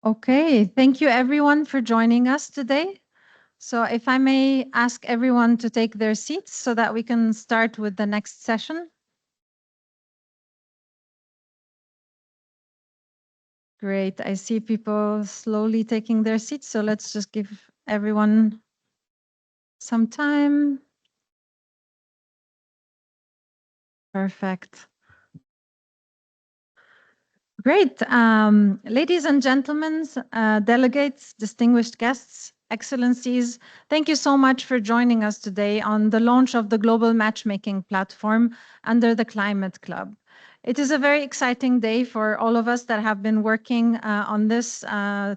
Okay, thank you everyone for joining us today. So if I may ask everyone to take their seats so that we can start with the next session. Great, I see people slowly taking their seats, so let's just give everyone some time. Perfect. Great. Ladies and gentlemen, delegates, distinguished guests, excellencies, thank you so much for joining us today on the launch of the Global Matchmaking Platform under the Climate Club. It is a very exciting day for all of us that have been working on this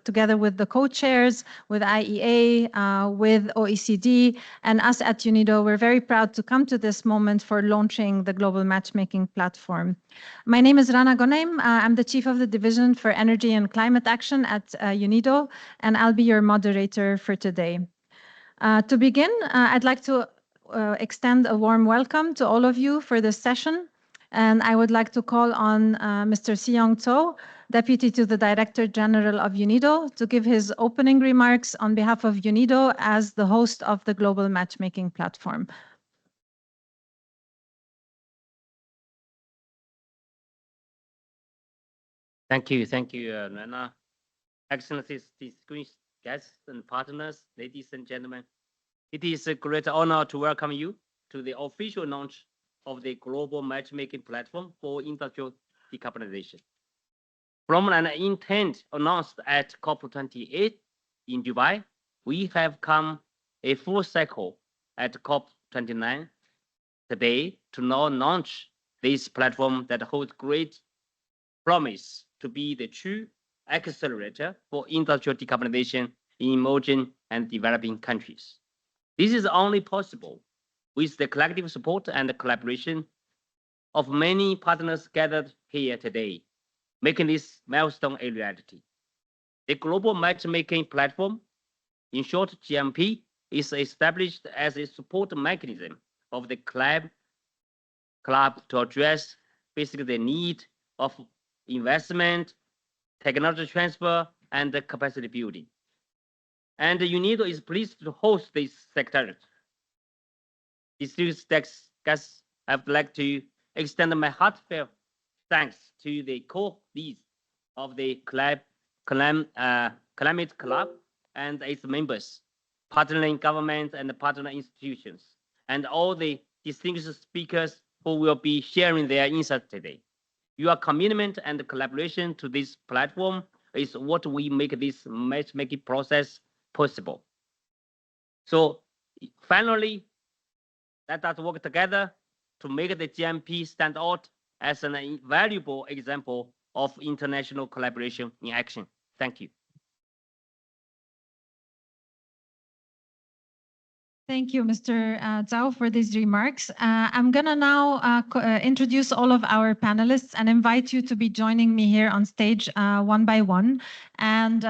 together with the co-chairs, with IEA, with OECD, and us at UNIDO. We're very proud to come to this moment for launching the Global Matchmaking Platform. My name is Rana Gonaim. I'm the Chief of the Division for Energy and Climate Action at UNIDO, and I'll be your moderator for today. To begin, I'd like to extend a warm welcome to all of you for this session. And I would like to call on Mr. Siyong To, Deputy to the Director General of UNIDO, to give his opening remarks on behalf of UNIDO as the host of the Global Matchmaking Platform. Thank you, Rana. Excellencies, distinguished guests and partners, ladies and gentlemen. It is a great honor to welcome you to the official launch of the Global Matchmaking Platform for Industrial Decarbonization. From an intent announced at COP28 in Dubai, we have come a full cycle at COP29 today to now launch this platform that holds great promise to be the true accelerator for industrial decarbonization in emerging and developing countries. This is only possible with the collective support and collaboration of many partners gathered here today, making this milestone a reality. The Global Matchmaking Platform, in short GMP, is established as a support mechanism of the club to address basically the need of investment, technology transfer, and capacity building. And UNIDO is pleased to host this secretariat. Distinguished guests, I would like to extend my heartfelt thanks to the co-leads of the Climate Club and its members, partnering governments and partner institutions, and all the distinguished speakers who will be sharing their insights today. Your commitment and collaboration to this platform is what we make this matchmaking process possible. So finally, let us work together to make the GMP stand out as an invaluable example of international collaboration in action. Thank you. Thank you, Mr. Zhao, for these remarks. I'm going to now introduce all of our panelists and invite you to be joining me here on stage one by one. And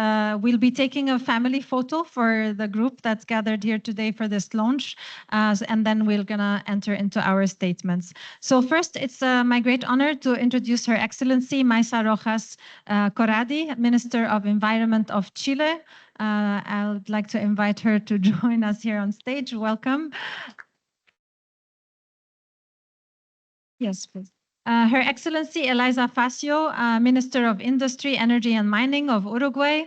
we'll be taking a family photo for the group that's gathered here today for this launch. And then we're going to enter into our statements. So first, it's my great honor to introduce Her Excellency Maisa Rojas Corradi, Minister of Environment of Chile. I would like to invite her to join us here on stage. Welcome. Yes, please. Her Excellency Eliza Facio, Minister of Industry, Energy and Mining of Uruguay.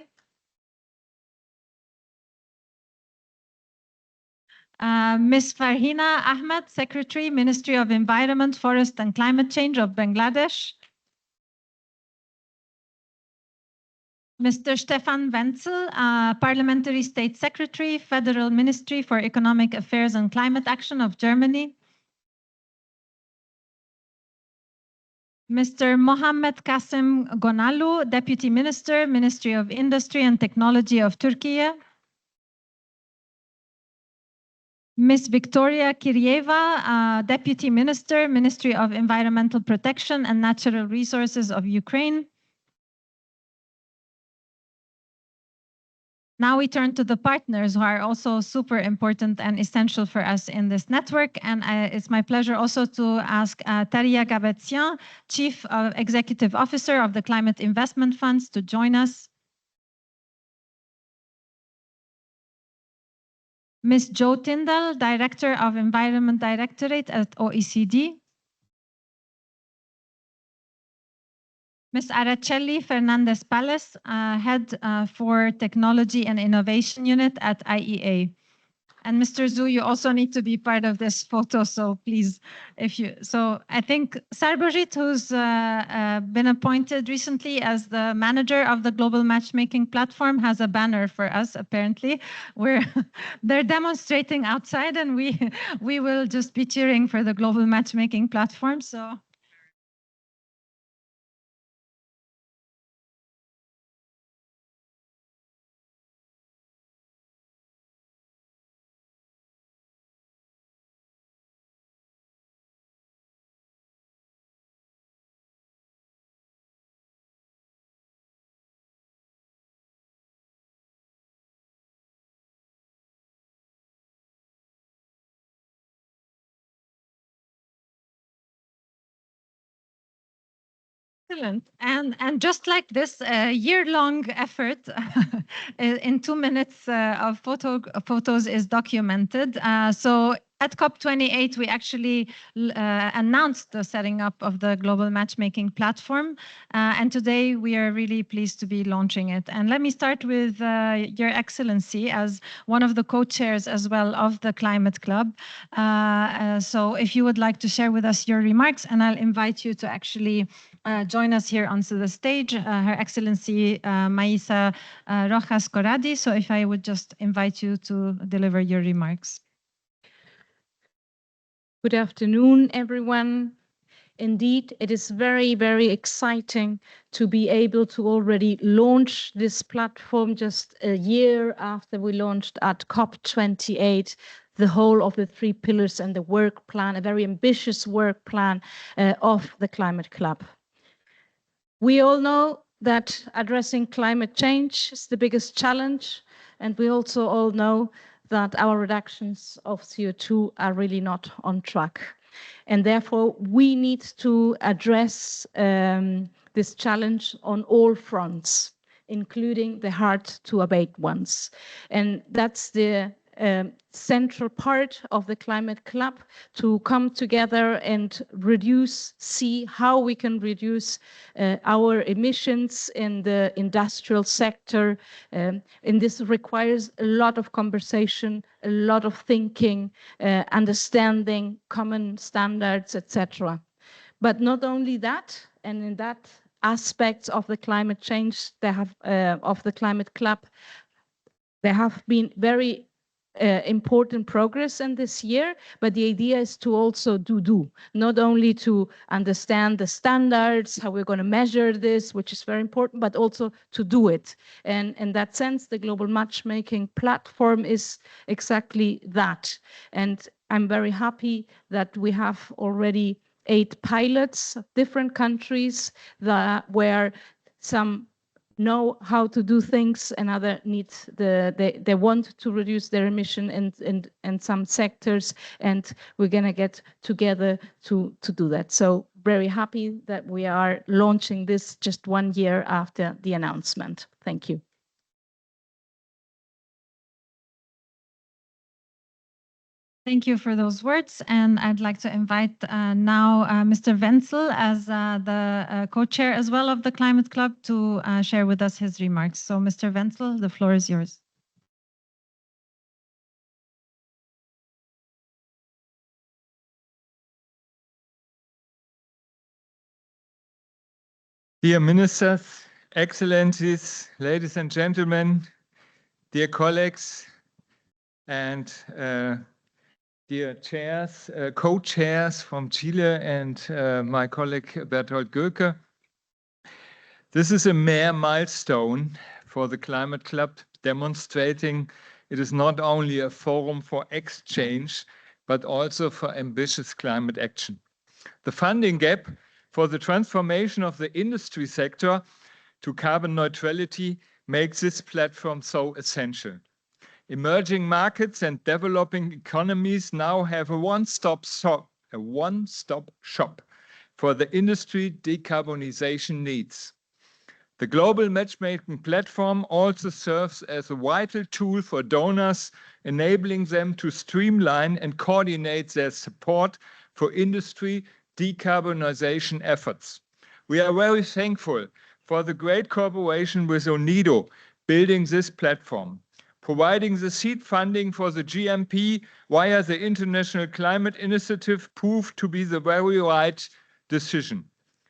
Ms. Farhina Ahmed, Secretary, Ministry of Environment, Forest and Climate Change of Bangladesh. Mr. Stefan Wenzel, Parliamentary State Secretary, Federal Ministry for Economic Affairs and Climate Action of Germany. Mr. Mohammed Kasim Gonalu, Deputy Minister, Ministry of Industry and Technology of Turkey. Ms. Victoria Kiryeva, Deputy Minister, Ministry of Environmental Protection and Natural Resources of Ukraine. Now we turn to the partners who are also super important and essential for us in this network. And it's my pleasure also to ask Taria Gabetian, Chief Executive Officer of the Climate Investment Funds, to join us. Ms. Jo Tyndall, Director of Environment Directorate at OECD. Ms. Araceli Fernandez Pales, Head for Technology and Innovation Unit at IEA. And Mr. Zhu, you also need to be part of this photo, so please, so I think Sarbojit, who's been appointed recently as the manager of the Global Matchmaking Platform, has a banner for us, apparently. They're demonstrating outside, and we will just be cheering for the Global Matchmaking Platform, so. Excellent. And just like this year-long effort, in 2 minutes of photos is documented. So at COP28, we actually announced the setting up of the Global Matchmaking Platform. And today we are really pleased to be launching it. And let me start with Your Excellency as one of the co-chairs as well of the Climate Club. So if you would like to share with us your remarks, and I'll invite you to actually join us here onto the stage, Her Excellency Maisa Rojas Corradi. So if I would just invite you to deliver your remarks. Good afternoon, everyone. Indeed, it is very, very exciting to be able to already launch this platform just a year after we launched at COP28 the whole of the 3 pillars and the work plan, a very ambitious work plan of the Climate Club. We all know that addressing climate change is the biggest challenge, and we also all know that our reductions of CO2 are really not on track. And therefore, we need to address this challenge on all fronts, including the hard-to-abate ones. And that's the central part of the Climate Club, to come together and see how we can reduce our emissions in the industrial sector. And this requires a lot of conversation, a lot of thinking, understanding, common standards, etc. But not only that, and in that aspects of the climate change, of the Climate Club, there have been very important progress in this year, but the idea is to also do, not only to understand the standards, how we're going to measure this, which is very important, but also to do it. And in that sense, the Global Matchmaking Platform is exactly that. And I'm very happy that we have already 8 pilots, different countries, where some know how to do things, and other needs they want to reduce their emission in some sectors, and we're going to get together to do that. So very happy that we are launching this just 1 year after the announcement. Thank you. Thank you for those words, and I'd like to invite now Mr. Wenzel as the co-chair as well of the Climate Club to share with us his remarks. So Mr. Wenzel, the floor is yours. Dear Ministers, Excellencies, ladies and gentlemen, dear colleagues, and dear chairs, co-chairs from Chile, and my colleague Bertolt Göke. This is a mere milestone for the Climate Club, demonstrating it is not only a forum for exchange, but also for ambitious climate action. The funding gap for the transformation of the industry sector to carbon neutrality makes this platform so essential. Emerging markets and developing economies now have a one-stop shop for the industry decarbonization needs. The Global Matchmaking Platform also serves as a vital tool for donors, enabling them to streamline and coordinate their support for industry decarbonization efforts. We are very thankful for the great cooperation with UNIDO building this platform. Providing the seed funding for the GMP via the International Climate Initiative proved to be the very right decision.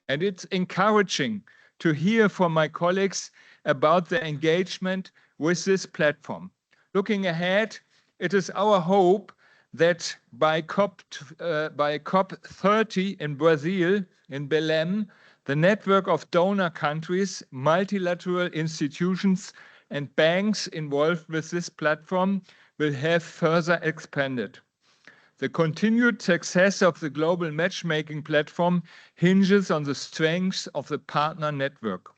And it's encouraging to hear from my colleagues about the engagement with this platform. Looking ahead, it is our hope that by COP30 in Brazil, in Belém, the network of donor countries, multilateral institutions, and banks involved with this platform will have further expanded. The continued success of the Global Matchmaking Platform hinges on the strength of the partner network.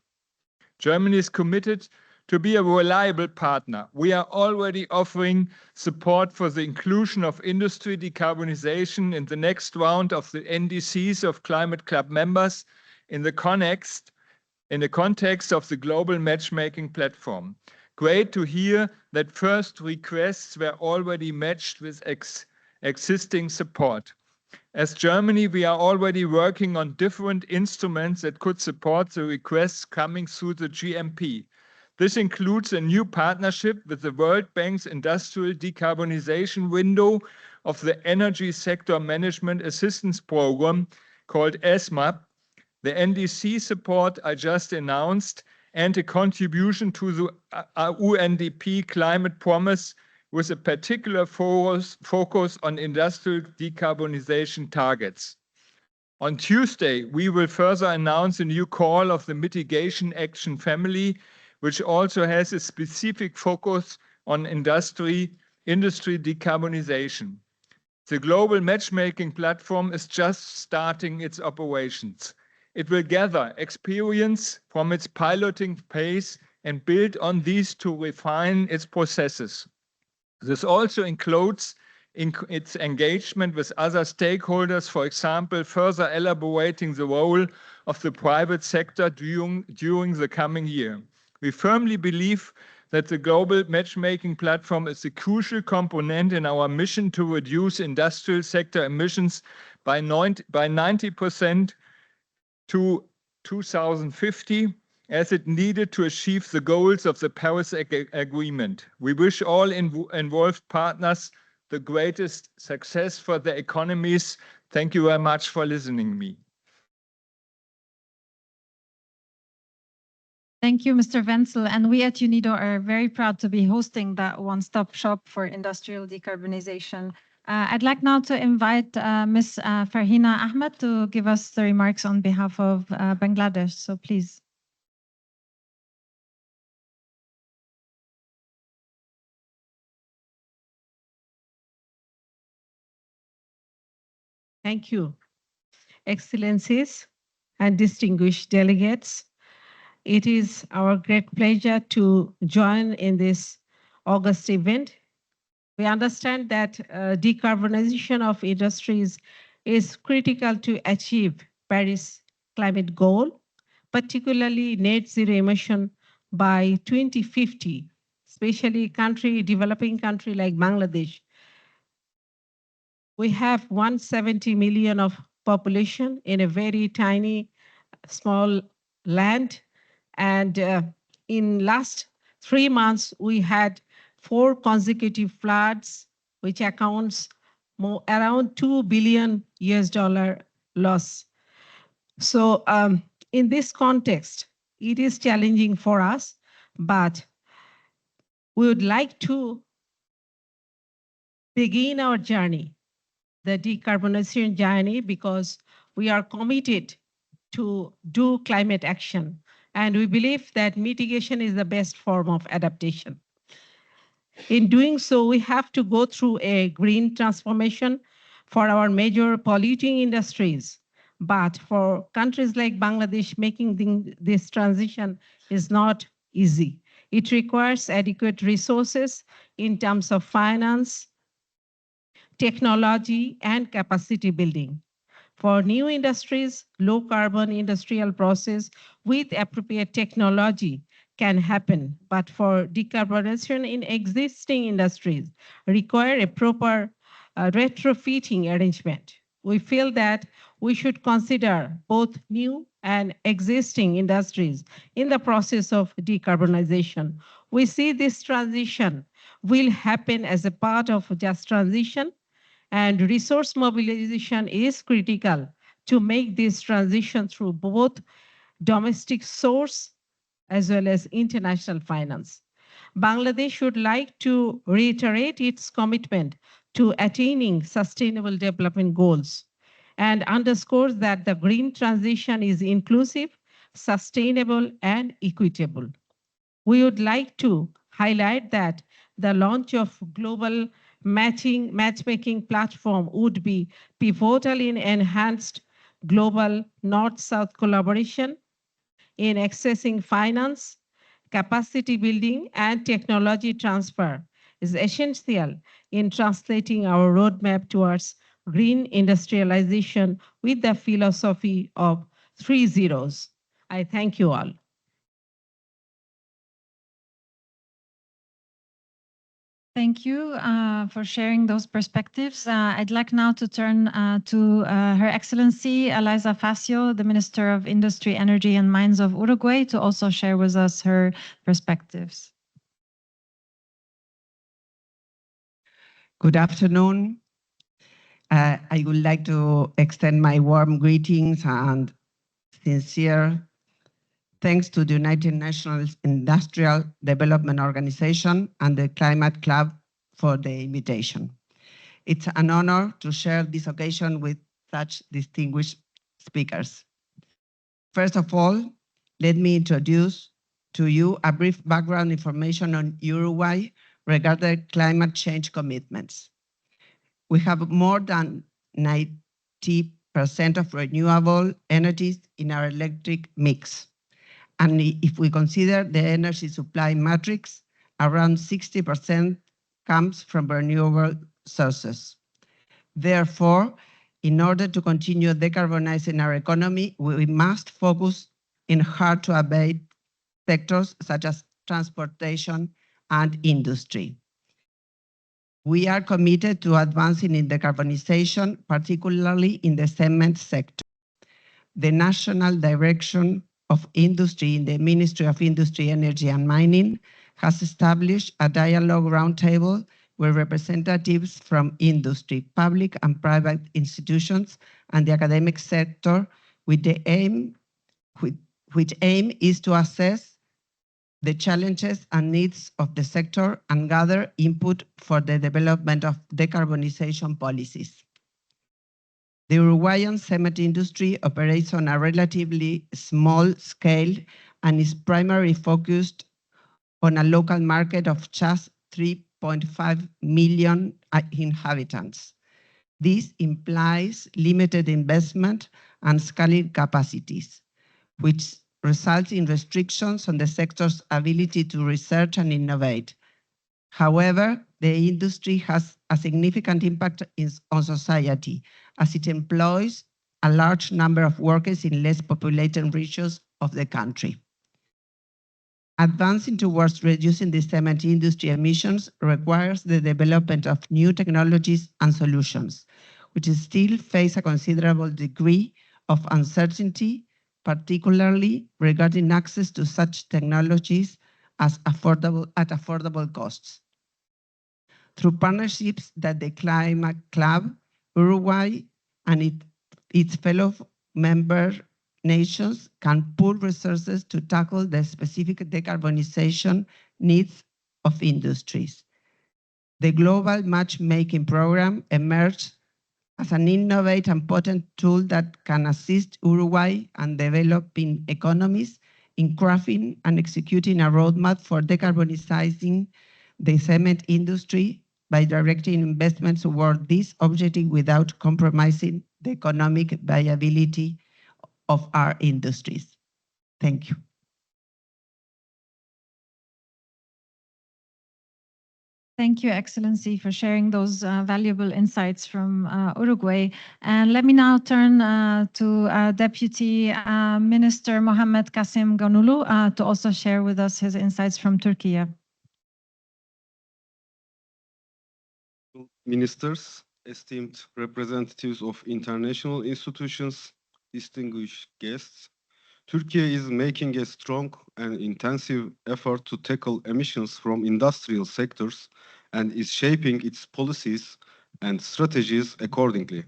Germany is committed to be a reliable partner. We are already offering support for the inclusion of industry decarbonization in the next round of the NDCs of Climate Club members in the context of the Global Matchmaking Platform. Great to hear that first requests were already matched with existing support. As Germany, we are already working on different instruments that could support the requests coming through the GMP. This includes a new partnership with the World Bank's Industrial Decarbonisation window of the Energy Sector Management Assistance Program called ESMAP, the NDC support I just announced, and a contribution to the UNDP Climate Promise with a particular focus on industrial decarbonization targets. On Tuesday, we will further announce a new call of the Mitigation Action Family, which also has a specific focus on industry decarbonization. The Global Matchmaking Platform is just starting its operations. It will gather experience from its piloting phase and build on these to refine its processes. This also includes its engagement with other stakeholders, for example, further elaborating the role of the private sector during the coming year. We firmly believe that the Global Matchmaking Platform is a crucial component in our mission to reduce industrial sector emissions by 90% to 2050, as it needed to achieve the goals of the Paris Agreement. We wish all involved partners the greatest success for their economies. Thank you very much for listening to me. Thank you, Mr. Wenzel. And we at UNIDO are very proud to be hosting that one-stop shop for industrial decarbonization. I'd like now to invite Ms. Farhina Ahmed to give us the remarks on behalf of Bangladesh. So please. Thank you, Excellencies and distinguished delegates. It is our great pleasure to join in this August event. We understand that decarbonization of industries is critical to achieve Paris climate goal, particularly net zero emission by 2050, especially developing country like Bangladesh. We have 170 million of population in a very tiny, small land. And in last 3 months, we had 4 consecutive floods, which accounts around $2 billion loss. So in this context, it is challenging for us, but we would like to begin our journey, the decarbonization journey, because we are committed to do climate action. And we believe that mitigation is the best form of adaptation. In doing so, we have to go through a green transformation for our major polluting industries. But for countries like Bangladesh, making this transition is not easy. It requires adequate resources in terms of finance, technology, and capacity building. For new industries, low carbon industrial process with appropriate technology can happen, but for decarbonization in existing industries require a proper retrofitting arrangement. We feel that we should consider both new and existing industries in the process of decarbonization. We see this transition will happen as a part of just transition, and resource mobilization is critical to make this transition through both domestic source as well as international finance. Bangladesh would like to reiterate its commitment to attaining sustainable development goals and underscores that the green transition is inclusive, sustainable, and equitable. We would like to highlight that the launch of Global Matchmaking Platform would be pivotal in enhanced global North-South collaboration in accessing finance, capacity building, and technology transfer is essential in translating our roadmap towards green industrialization with the philosophy of 3 zeros. I thank you all. Thank you for sharing those perspectives. I'd like now to turn to Her Excellency Eliza Facio, the Minister of Industry, Energy and Mines of Uruguay, to also share with us her perspectives. Good afternoon. I would like to extend my warm greetings and sincere thanks to the United Nations Industrial Development Organization and the Climate Club for the invitation. It's an honor to share this occasion with such distinguished speakers. First of all, let me introduce to you a brief background information on Uruguay regarding climate change commitments. We have more than 90% of renewable energies in our electric mix. And if we consider the energy supply matrix, around 60% comes from renewable sources. Therefore, in order to continue decarbonizing our economy, we must focus in hard-to-abate sectors such as transportation and industry. We are committed to advancing in decarbonization, particularly in the cement sector. The National Direction of Industry in the Ministry of Industry, Energy and Mining has established a dialogue roundtable where representatives from industry, public and private institutions, and the academic sector which aim is to assess the challenges and needs of the sector and gather input for the development of decarbonization policies. The Uruguayan cement industry operates on a relatively small scale and is primarily focused on a local market of just 3.5 million inhabitants. This implies limited investment and scaling capacities, which results in restrictions on the sector's ability to research and innovate. However, the industry has a significant impact on society as it employs a large number of workers in less populated regions of the country. Advancing towards reducing the cement industry emissions requires the development of new technologies and solutions, which still face a considerable degree of uncertainty, particularly regarding access to such technologies at affordable costs. Through partnerships that the Climate Club, Uruguay, and its fellow member nations can pool resources to tackle the specific decarbonization needs of industries. The Global Matchmaking Program emerged as an innovative and potent tool that can assist Uruguay and developing economies in crafting and executing a roadmap for decarbonizing the cement industry by directing investments toward this objective without compromising the economic viability of our industries. Thank you. Thank you, Excellency, for sharing those valuable insights from Uruguay. And let me now turn to Deputy Minister Mohammed Kasim Gonulu to also share with us his insights from Turkey. Ministers, esteemed representatives of international institutions, distinguished guests, Turkey is making a strong and intensive effort to tackle emissions from industrial sectors and is shaping its policies and strategies accordingly.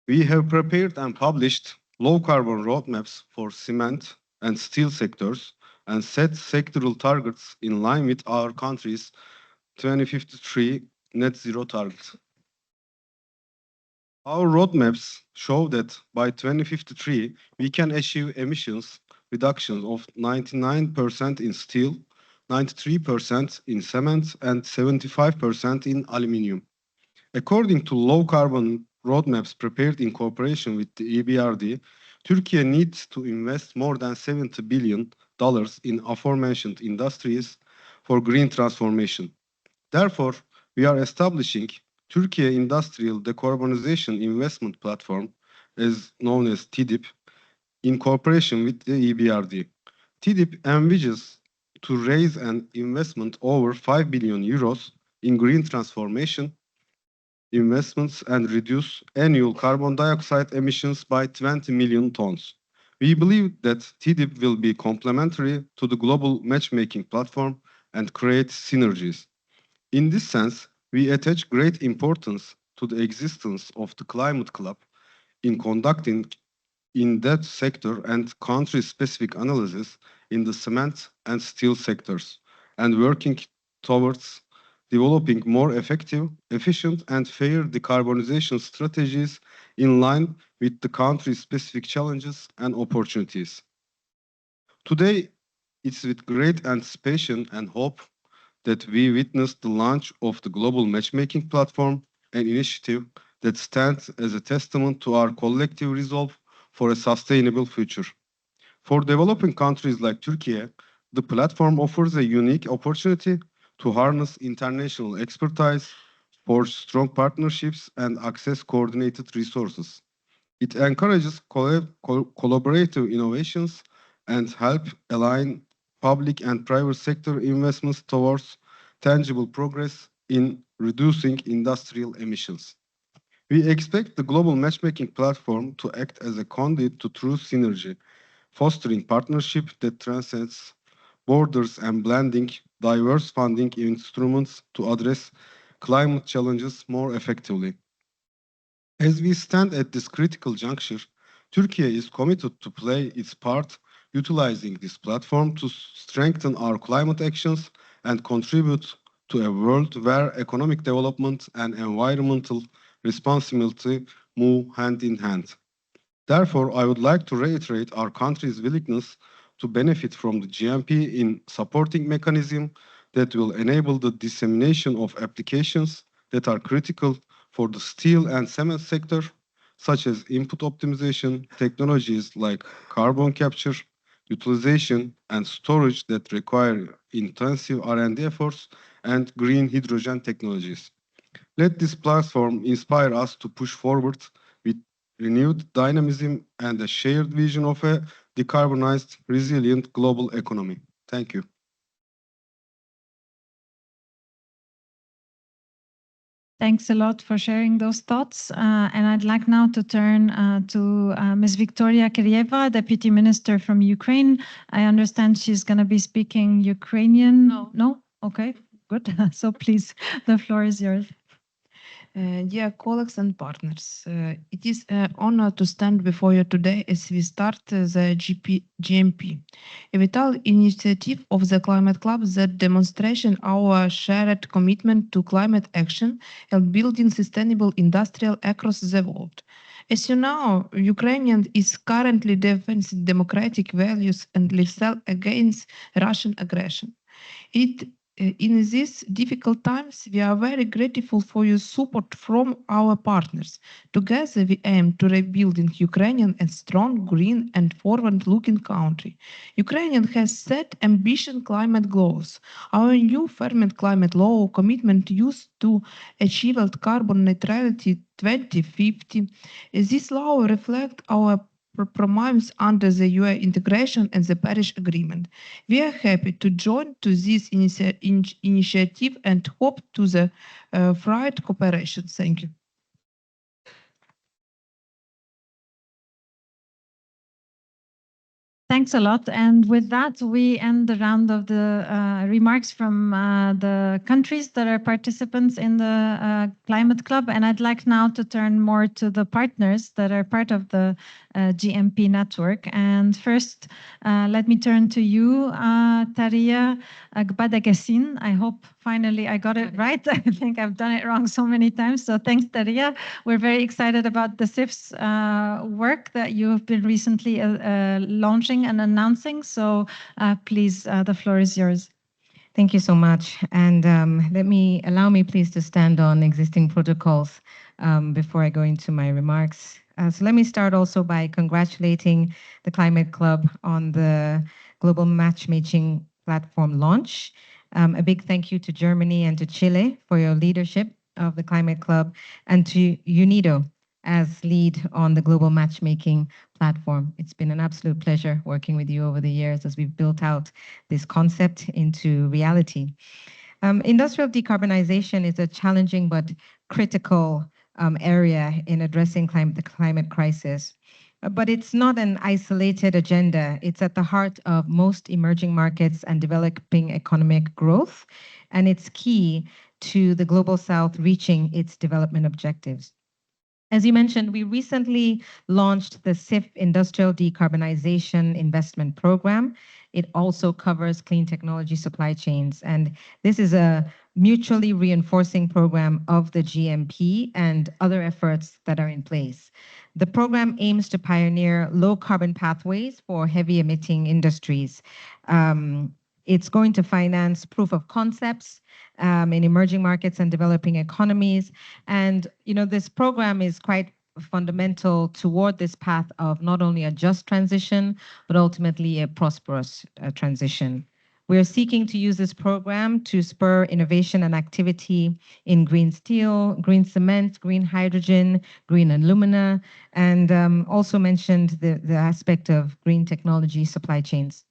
We have prepared and published low-carbon roadmaps for cement and steel sectors and set sectoral targets in line with our country's 2053 net zero target. Our roadmaps show that by 2053, we can achieve emissions reductions of 99% in steel, 93% in cement, and 75% in aluminium. According to low-carbon roadmaps prepared in cooperation with the EBRD, Turkey needs to invest more than $70 billion in aforementioned industries for green transformation. Therefore, we are establishing Turkey Industrial Decarbonisation Investment Platform, as known as TDIP, in cooperation with the EBRD. TDIP envisages to raise an investment over 5 billion euros in green transformation investments and reduce annual carbon dioxide emissions by 20 million tons. We believe that TDIP will be complementary to the Global Matchmaking Platform and create synergies. In this sense, we attach great importance to the existence of the Climate Club in conducting in-depth sector and country-specific analysis in the cement and steel sectors, and working towards developing more effective, efficient, and fair decarbonization strategies in line with the country-specific challenges and opportunities. Today, it's with great anticipation and hope that we witnessed the launch of the Global Matchmaking Platform, an initiative that stands as a testament to our collective resolve for a sustainable future. For developing countries like Turkey, the platform offers a unique opportunity to harness international expertise, forge strong partnerships, and access coordinated resources. It encourages collaborative innovations and help align public and private sector investments towards tangible progress in reducing industrial emissions. We expect the Global Matchmaking Platform to act as a conduit to true synergy, fostering partnership that transcends borders and blending diverse funding instruments to address climate challenges more effectively. As we stand at this critical juncture, Turkey is committed to play its part utilizing this platform to strengthen our climate actions and contribute to a world where economic development and environmental responsibility move hand in hand. Therefore, I would like to reiterate our country's willingness to benefit from the GMP in supporting mechanism that will enable the dissemination of applications that are critical for the steel and cement sector, such as input optimization, technologies like carbon capture, utilization, and storage that require intensive R&D efforts, and green hydrogen technologies. Let this platform inspire us to push forward with renewed dynamism and a shared vision of a decarbonized, resilient global economy. Thank you. Thanks a lot for sharing those thoughts. And I'd like now to turn to Ms. Victoria Kiryeva, Deputy Minister from Ukraine. I understand she's going to be speaking Ukrainian. No. No? Okay, good. So please, the floor is yours. Dear colleagues and partners, it is an honor to stand before you today as we start the GMP, a vital initiative of the Climate Club that demonstrates our shared commitment to climate action and building sustainable industrial across the world. As you know, Ukraine is currently defending democratic values and lives against Russian aggression. It In these difficult times, we are very grateful for your support from our partners. Together, we aim to rebuilding Ukrainian a strong, green, and forward-looking country. Ukraine has set ambitious climate goals. Our new firm climate law commitment used to achieve carbon neutrality 2050. This law reflects our promise under the UN integration and the Paris Agreement. We are happy to join to this initiative and hope to the fried cooperation. Thank you. Thanks a lot. And with that, we end the round of the remarks from the countries that are participants in the Climate Club. And I'd like now to turn more to the partners that are part of the GMP network. And first, let me turn to you, Taria Gbadagesin. I hope finally I got it right. I think I've done it wrong so many times. So thanks, Taria. We're very excited about the CIF's work that you've been recently launching and announcing. So please, the floor is yours. Thank you so much. And allow me please to stand on existing protocols before I go into my remarks. So let me start also by congratulating the Climate Club on the Global Matchmaking Platform launch. A big thank you to Germany and to Chile for your leadership of the Climate Club, and to UNIDO as lead on the Global Matchmaking Platform. It's been an absolute pleasure working with you over the years as we've built out this concept into reality. Industrial decarbonization is a challenging but critical area in addressing the climate crisis. But it's not an isolated agenda. It's at the heart of most emerging markets and developing economic growth, and it's key to the Global South reaching its development objectives. As you mentioned, we recently launched the CIF Industrial Decarbonization Investment Program. It also covers clean technology supply chains, and this is a mutually reinforcing program of the GMP and other efforts that are in place. The program aims to pioneer low carbon pathways for heavy emitting industries. It's going to finance proof of concepts in emerging markets and developing economies. And this program is quite fundamental toward this path of not only a just transition, but ultimately a prosperous transition. We are seeking to use this program to spur innovation and activity in green steel, green cement, green hydrogen, green alumina, and also mentioned the aspect of green technology supply chains.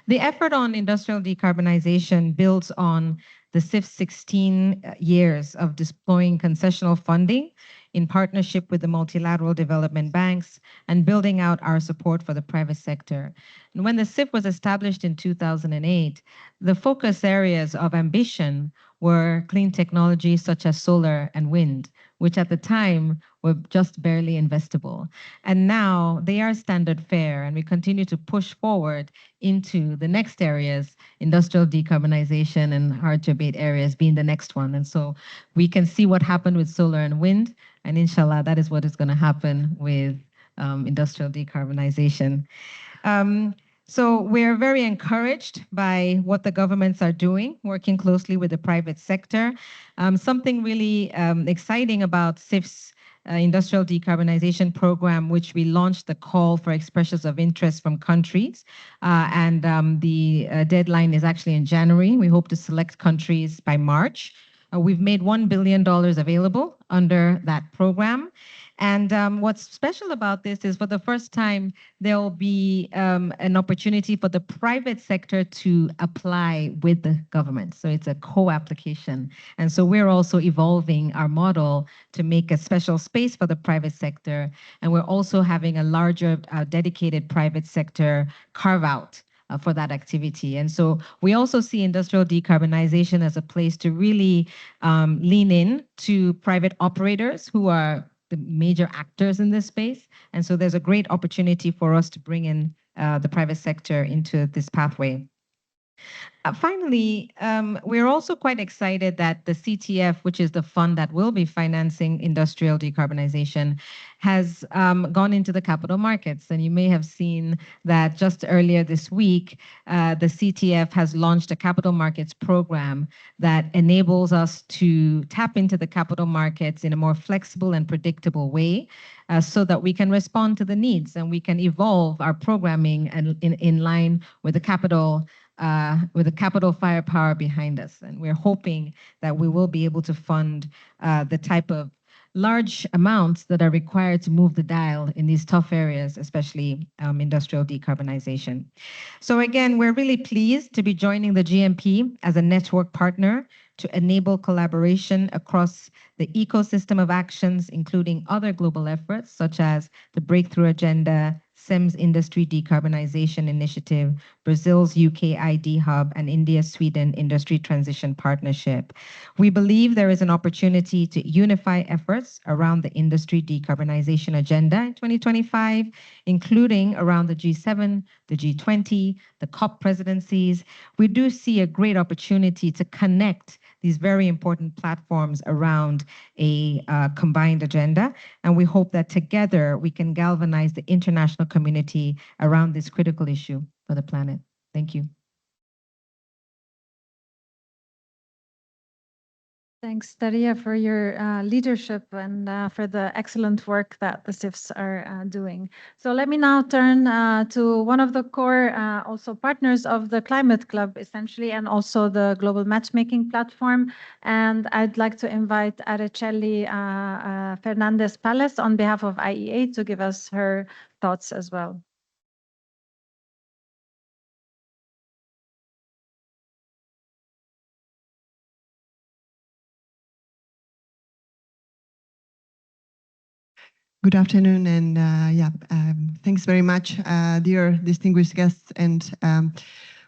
The effort on industrial decarbonization builds on the CIF's 16 years of deploying concessional funding in partnership with the multilateral development banks and building out our support for the private sector. And when the CIF was established in 2008, the focus areas of ambition were clean technologies such as solar and wind, which at the time were just barely investable. And now they are standard fare, and we continue to push forward into the next areas, industrial decarbonization and hard to abate areas being the next one. And so we can see what happened with solar and wind, and inshallah, that is what is going to happen with industrial decarbonization. So we're very encouraged by what the governments are doing, working closely with the private sector. Something really exciting about CIF's industrial decarbonization program, which we launched the call for expressions of interest from countries. The deadline is actually in January. We hope to select countries by March. We've made $1 billion available under that program. And what's special about this is for the first time, there will be an opportunity for the private sector to apply with the government. So it's a co-application. And so we're also evolving our model to make a special space for the private sector. And we're also having a larger dedicated private sector carve out for that activity. And so we also see industrial decarbonization as a place to really lean in to private operators who are the major actors in this space. And so there's a great opportunity for us to bring in the private sector into this pathway. Finally, we're also quite excited that the CTF, which is the fund that will be financing industrial decarbonization, has gone into the capital markets. And you may have seen that just earlier this week, the CTF has launched a capital markets program that enables us to tap into the capital markets in a more flexible and predictable way, so that we can respond to the needs and we can evolve our programming and in line with the capital firepower behind us. And we're hoping that we will be able to fund the type of large amounts that are required to move the dial in these tough areas, especially industrial decarbonization. So again, we're really pleased to be joining the GMP as a network partner to enable collaboration across the ecosystem of actions, including other global efforts such as the Breakthrough Agenda, SEM's Industry Decarbonization Initiative, Brazil's UK ID Hub, and India-Sweden Industry Transition Partnership. We believe there is an opportunity to unify efforts around the industry decarbonization agenda in 2025, including around the G7, the G20, the COP presidencies. We do see a great opportunity to connect these very important platforms around a combined agenda. And we hope that together we can galvanize the international community around this critical issue for the planet. Thank you. Thanks, Daria, for your leadership and for the excellent work that the CIFs are doing. So let me now turn to one of the core also partners of the Climate Club, essentially, and also the Global Matchmaking Platform. And I'd like to invite Araceli Fernandez-Pales on behalf of IEA to give us her thoughts as well. Good afternoon, and thanks very much, dear distinguished guests. And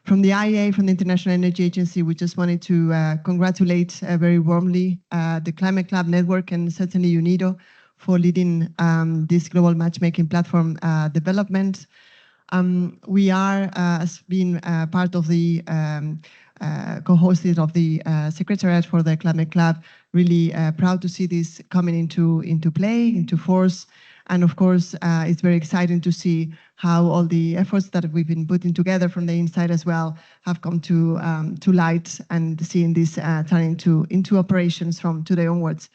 from the IEA, from the International Energy Agency, we just wanted to congratulate very warmly the Climate Club Network and certainly UNIDO for leading this global matchmaking platform development. We are, as being part of the co-hosted of the Secretariat for the Climate Club, really proud to see this coming into play, into force. And of course, it's very exciting to see how all the efforts that we've been putting together from the inside as well have come to light, and seeing this turning into operations from today onwards.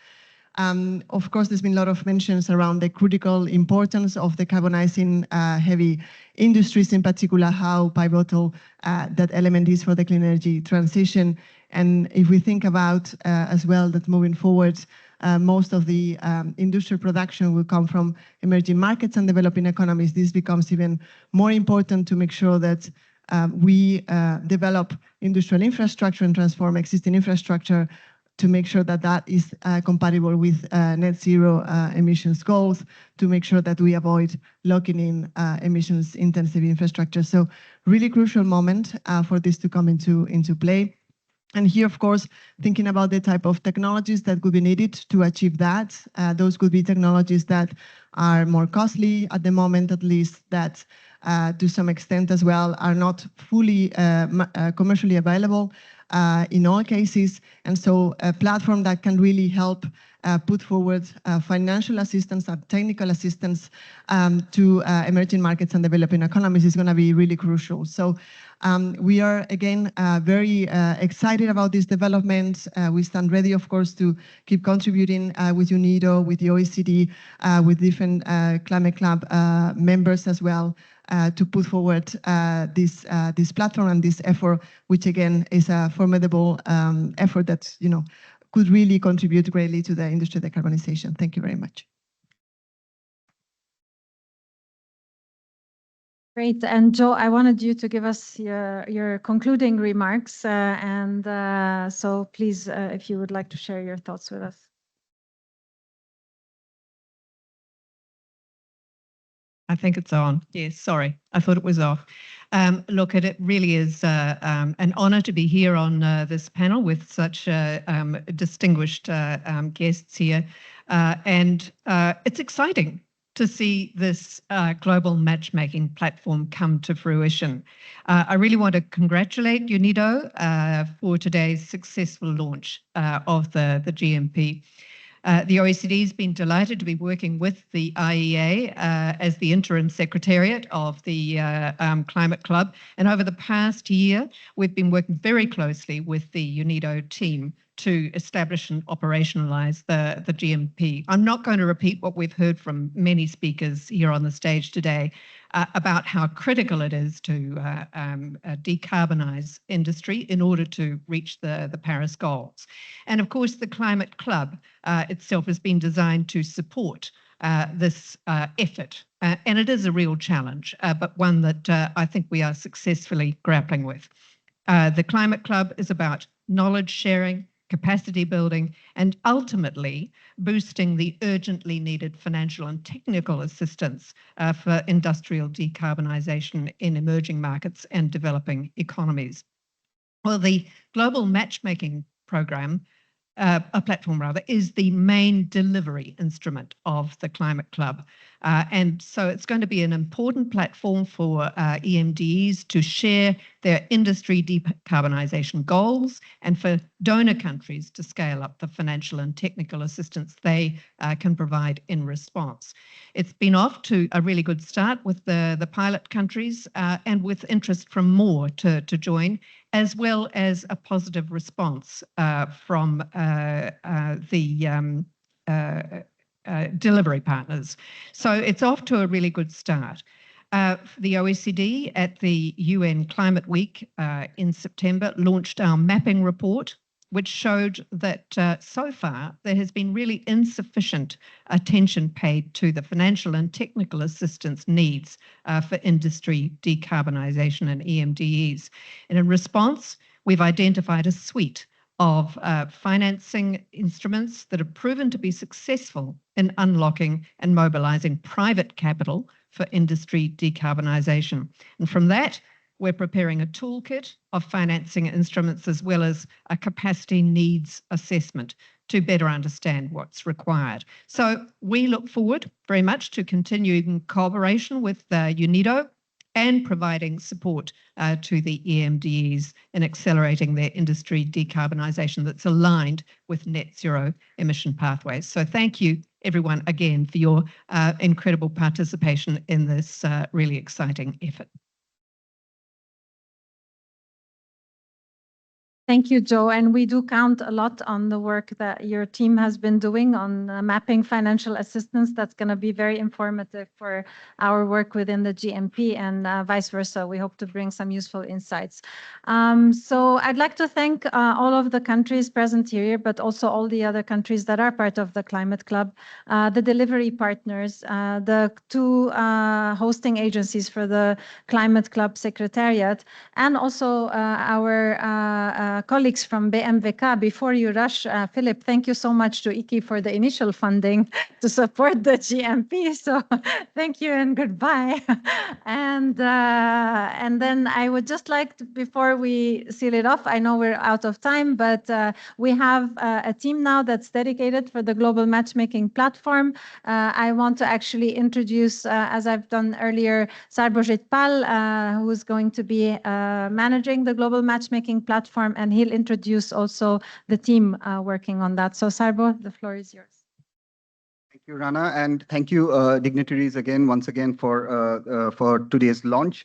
Of course, there's been a lot of mentions around the critical importance of decarbonizing heavy industries, in particular, how pivotal that element is for the clean energy transition. And if we think about as well that moving forward, most of the industrial production will come from emerging markets and developing economies, this becomes even more important to make sure that we develop industrial infrastructure and transform existing infrastructure to make sure that that is compatible with net zero emissions goals, to make sure that we avoid locking in emissions intensive infrastructure. So really crucial moment for this to come into play. And here, of course, thinking about the type of technologies that could be needed to achieve that, those could be technologies that are more costly at the moment, at least, that to some extent as well are not fully commercially available in all cases. And so a platform that can really help put forward financial assistance and technical assistance to emerging markets and developing economies is going to be really crucial. So we are, again, very excited about this development. We stand ready, of course, to keep contributing with UNIDO, with the OECD, with different Climate Club members as well, to put forward this platform and this effort, which again is a formidable effort that could really contribute greatly to the industry decarbonization. Thank you very much. Great. And Joe, I wanted you to give us your concluding remarks. So please, if you would like to share your thoughts with us. I think it's on. Yes, sorry. I thought it was off. Look, it really is an honor to be here on this panel with such distinguished guests here. And it's exciting to see this global matchmaking platform come to fruition. I really want to congratulate UNIDO for today's successful launch of the GMP. The OECD has been delighted to be working with the IEA as the interim secretariat of the Climate Club. And over the past year, we've been working very closely with the UNIDO team to establish and operationalize the GMP. I'm not going to repeat what we've heard from many speakers here on the stage today about how critical it is to decarbonize industry in order to reach the Paris goals. And of course, the Climate Club itself has been designed to support this effort. And it is a real challenge, but one that I think we are successfully grappling with. The Climate Club is about knowledge sharing, capacity building, and ultimately boosting the urgently needed financial and technical assistance for industrial decarbonisation in emerging markets and developing economies. Well, the Global Matchmaking Platform is the main delivery instrument of the Climate Club. And so it's going to be an important platform for EMDEs to share their industry decarbonisation goals and for donor countries to scale up the financial and technical assistance they can provide in response. It's been off to a really good start with the pilot countries and with interest from more to join, as well as a positive response from the delivery partners. So it's off to a really good start. The OECD at the UN Climate Week in September launched our mapping report, which showed that so far there has been really insufficient attention paid to the financial and technical assistance needs for industry decarbonisation and EMDEs. And in response, we've identified a suite of financing instruments that have proven to be successful in unlocking and mobilising private capital for industry decarbonisation. And from that, we're preparing a toolkit of financing instruments as well as a capacity needs assessment to better understand what's required. So we look forward very much to continuing cooperation with UNIDO and providing support to the EMDEs in accelerating their industry decarbonisation that's aligned with net zero emission pathways. So thank you, everyone, again, for your incredible participation in this really exciting effort. Thank you, Joe. And we do count a lot on the work that your team has been doing on mapping financial assistance. That's going to be very informative for our work within the GMP and vice versa. We hope to bring some useful insights. So I'd like to thank all of the countries present here, but also all the other countries that are part of the Climate Club, the delivery partners, the two hosting agencies for the Climate Club Secretariat, and also our colleagues from BMWK. Before you rush, Philip, thank you so much to IKI for the initial funding to support the GMP. So thank you and goodbye. And then I would just like to, before we seal it off, I know we're out of time, but we have a team now that's dedicated for the Global Matchmaking Platform. I want to actually introduce, as I've done earlier, Sarbojit Pal, who's going to be managing the Global Matchmaking Platform, and he'll introduce also the team working on that. So Sarbo, the floor is yours. Thank you, Rana, and thank you, dignitaries, once again for today's launch.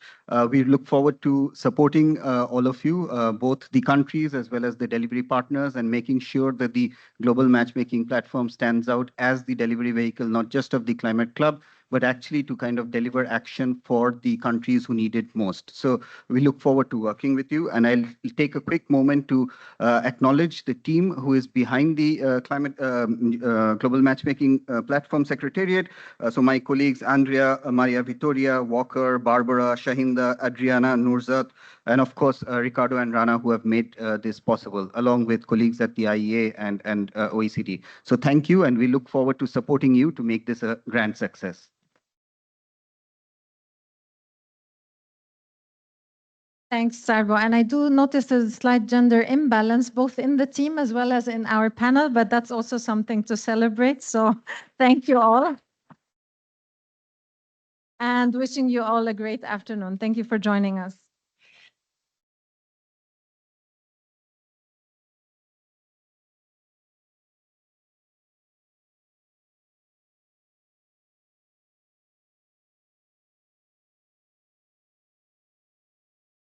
We look forward to supporting all of you, both the countries as well as the delivery partners, and making sure that the Global Matchmaking Platform stands out as the delivery vehicle, not just of the Climate Club, but actually to kind of deliver action for the countries who need it most. So we look forward to working with you. And I'll take a quick moment to acknowledge the team who is behind the Global Matchmaking Platform Secretariat. So my colleagues, Andrea, Maria Vittoria, Walker, Barbara, Shahinda, Adriana, Nurzat, and of course, Ricardo and Rana, who have made this possible, along with colleagues at the IEA and OECD. So thank you, and we look forward to supporting you to make this a grand success. Thanks, Sarbo. And I do notice a slight gender imbalance, both in the team as well as in our panel, but that's also something to celebrate. So thank you all. and wishing you all a great afternoon. Thank you for joining us.